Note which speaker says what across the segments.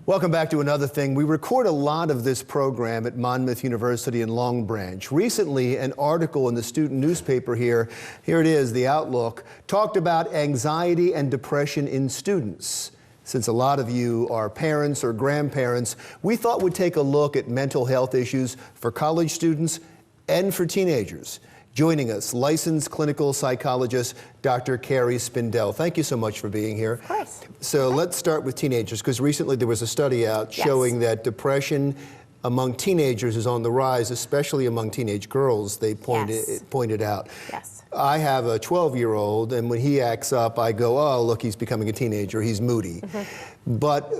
Speaker 1: Welcome back to Another Thing. We record a lot of this program at Monmouth University in Long Branch. Recently, an article in the student newspaper here it is, The Outlook, talked about anxiety and depression in students. Since a lot of you are parents or grandparents, we thought we'd take a look at mental health issues for college students and for teenagers. Joining us, licensed clinical psychologist, Dr. Carrie Spindel. Thank you so much for being here.
Speaker 2: Of course.
Speaker 1: So let's start with teenagers, because recently there was a study out showing that depression among teenagers is on the rise, especially among teenage girls, they pointed out.
Speaker 2: Yes.
Speaker 1: I have a 12-year-old, and when he acts up, I go, oh, look, he's becoming a teenager, he's moody. But,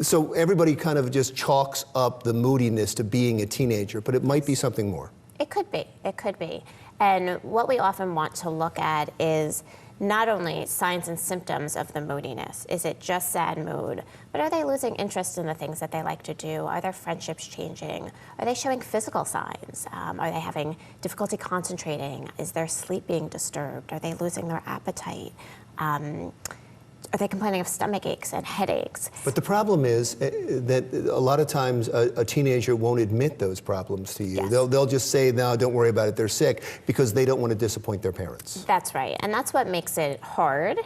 Speaker 1: so everybody kind of just chalks up the moodiness to being a teenager, but it might be something more.
Speaker 2: It could be, it could be. And what we often want to look at is not only signs and symptoms of the moodiness. Is it just sad mood? But are they losing interest in the things that they like to do? Are their friendships changing? Are they showing physical signs? Are they having difficulty concentrating? Is their sleep being disturbed? Are they losing their appetite? Are they complaining of stomach aches and headaches?
Speaker 1: But the problem is that a lot of times a teenager won't admit those problems to you.
Speaker 2: Yes.
Speaker 1: They'll just say, no, don't worry about it, they're sick, because they don't want to disappoint their parents.
Speaker 2: That's right, and that's what makes it hard.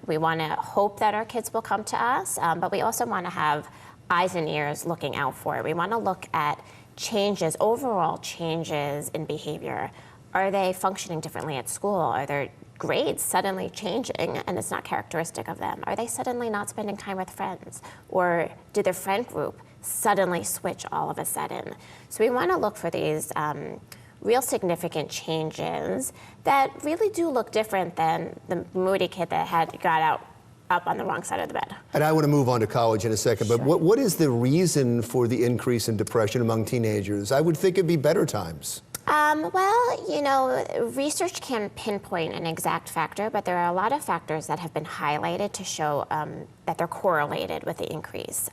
Speaker 2: We want to hope that our kids will come to us, but we also want to have eyes and ears looking out for it. We want to look at changes, overall changes in behavior. Are they functioning differently at school? Are their grades suddenly changing and it's not characteristic of them? Are they suddenly not spending time with friends? Or did their friend group suddenly switch all of a sudden? So we want to look for these real significant changes that really do look different than the moody kid that got up on the wrong side of the bed.
Speaker 1: And I want to move on to college in a second, but what is the reason for the increase in depression among teenagers? I would think it'd be better times.
Speaker 2: Well, you know, research can pinpoint an exact factor, but there are a lot of factors that have been highlighted to show that they're correlated with the increase.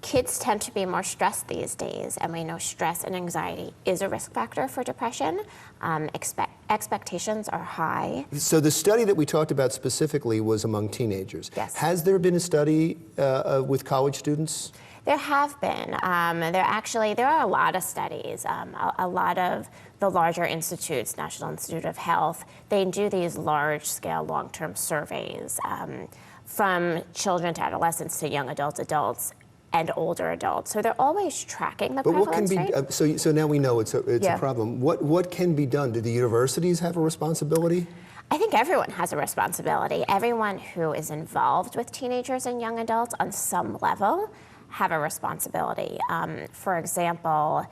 Speaker 2: Kids tend to be more stressed these days, and we know stress and anxiety is a risk factor for depression. Expectations are high.
Speaker 1: So the study that we talked about specifically was among teenagers.
Speaker 2: Yes.
Speaker 1: Has there been a study with college students?
Speaker 2: There have been. There are a lot of studies. A lot of the larger institutes, National Institute of Health, they do these large-scale, long-term surveys from children to adolescents to young adults, and older adults. So they're always tracking the prevalence rate.
Speaker 1: So now we know it's a problem. What can be done? Do the universities have a responsibility?
Speaker 2: I think everyone has a responsibility. Everyone who is involved with teenagers and young adults on some level have a responsibility. For example,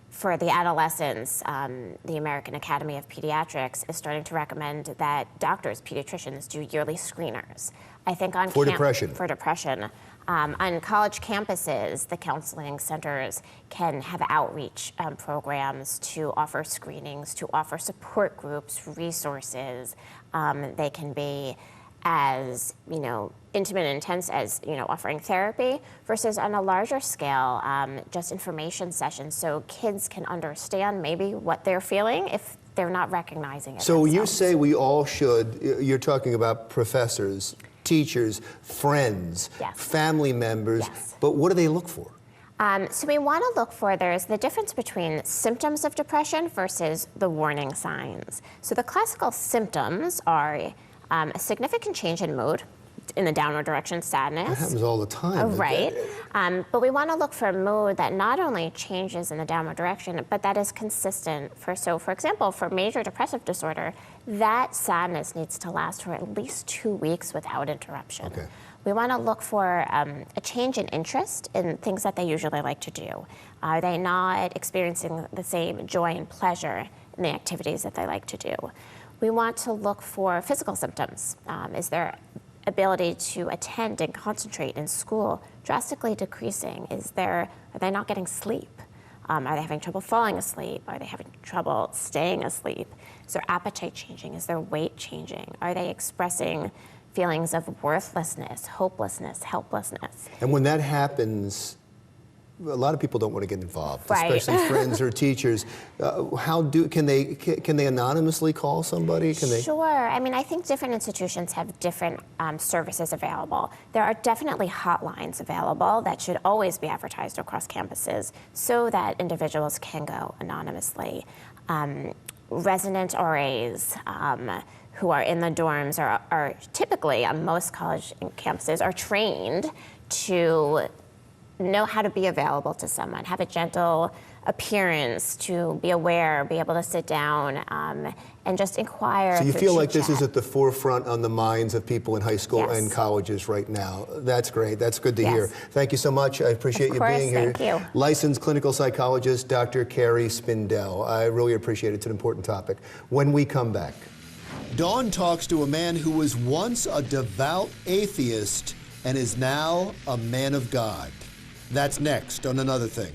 Speaker 2: for the adolescents, the American Academy of Pediatrics is starting to recommend that doctors, pediatricians, do yearly screeners. I think on
Speaker 1: depression.
Speaker 2: For depression. On college campuses, the counseling centers can have outreach programs to offer screenings, to offer support groups, resources. They can be as, you know, intimate and intense as, you know, offering therapy, versus on a larger scale, just information sessions so kids can understand maybe what they're feeling if they're not recognizing it.
Speaker 1: So when you say we all should, you're talking about professors, teachers, friends, family members, but what do they look for?
Speaker 2: So we want to look for, there's the difference between symptoms of depression versus the warning signs. So the classical symptoms are a significant change in mood, in the downward direction, sadness.
Speaker 1: That happens all the time.
Speaker 2: Right. But we want to look for a mood that not only changes in the downward direction, but that is consistent. For example, for major depressive disorder, that sadness needs to last for at least 2 weeks without interruption.
Speaker 1: Okay.
Speaker 2: We want to look for a change in interest in things that they usually like to do. Are they not experiencing the same joy and pleasure in the activities that they like to do? We want to look for physical symptoms. Is their ability to attend and concentrate in school drastically decreasing? Are they not getting sleep? Are they having trouble falling asleep? Are they having trouble staying asleep? Is their appetite changing? Is their weight changing? Are they expressing feelings of worthlessness, hopelessness, helplessness?
Speaker 1: And when that happens, a lot of people don't want to get involved,
Speaker 2: Right.
Speaker 1: especially friends or teachers. Can they anonymously call somebody? Can they?
Speaker 2: Sure. I mean, I think different institutions have different services available. There are definitely hotlines available that should always be advertised across campuses so that individuals can go anonymously. Resident RAs who are in the dorms are typically, on most college campuses, are trained to know how to be available to someone, have a gentle appearance, to be aware, be able to sit down and just inquire.
Speaker 1: So you feel like this
Speaker 2: chit-chat.
Speaker 1: is at the forefront on the minds of people in high school
Speaker 2: Yes.
Speaker 1: and colleges right now. That's great. That's good to
Speaker 2: Yes.
Speaker 1: hear. Thank you so much. I appreciate
Speaker 2: Of
Speaker 1: you
Speaker 2: course,
Speaker 1: being here.
Speaker 2: thank you.
Speaker 1: Licensed clinical psychologist, Dr. Carrie Spindel. I really appreciate it. It's an important topic. When we come back, Dawn talks to a man who was once a devout atheist and is now a man of God. That's next on Another Thing.